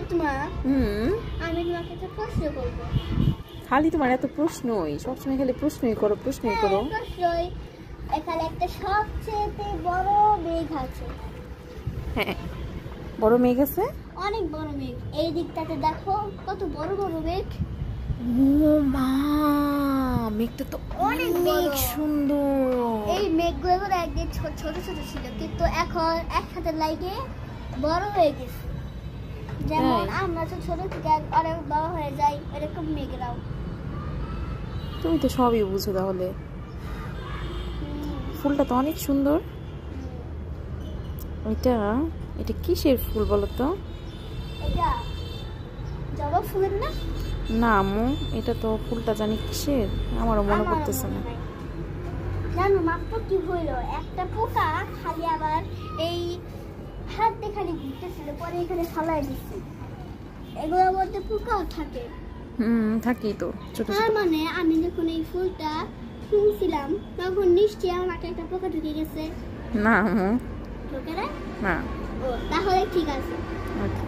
ফাতেমা আমি তোমাকে একটা প্রশ্ন করব। খালি তোমার এত প্রশ্নই, সবসময় খালি প্রশ্নই করো। প্রশ্নই। এখানে একটা সবচেয়ে বড় মেঘ আছে। হ্যাঁ, বড় মেঘ আছে, অনেক বড় মেঘ। এই দিকটাতে দেখো কত বড় বড় মেঘ। ও মা, মেঘটা তো অনেক সুন্দর। এই মেঘগুলো একদিন ছোট ছোট ছিল, কিন্তু এখন একসাথে লাগে বড় হয়ে গেছে। যেমন আমরা তো ছোট থেকে অনেক বড় হয়ে যাই, এরকম মেঘরাও। তুমি তো সবই বুঝো তাহলে। ফুলটা তো অনেক সুন্দর। এটা কিসের ফুল বলো তো? এটা জবা ফুলের না? না আম্মু, এটা তো ফুলটা জানি কিসের, আমারও মনে পড়তেছে না। জানো মাত্র কি হইলো, একটা পোকা খালি আবার এই হাতে খালি ঘুরতেছিল, পরে এখানে ফালাই দিচ্ছে। এগুলোর মধ্যে পোকাও থাকে। থাকি তো ছোট ছোট। মানে আমি যখন এই ফুলটা শুনছিলাম তখন নিশ্চয়ই আমাকে একটা পোকা ঢুকে গেছে। না আম্মু, ঢোকে না? না। ও তাহলে ঠিক আছে। আচ্ছা।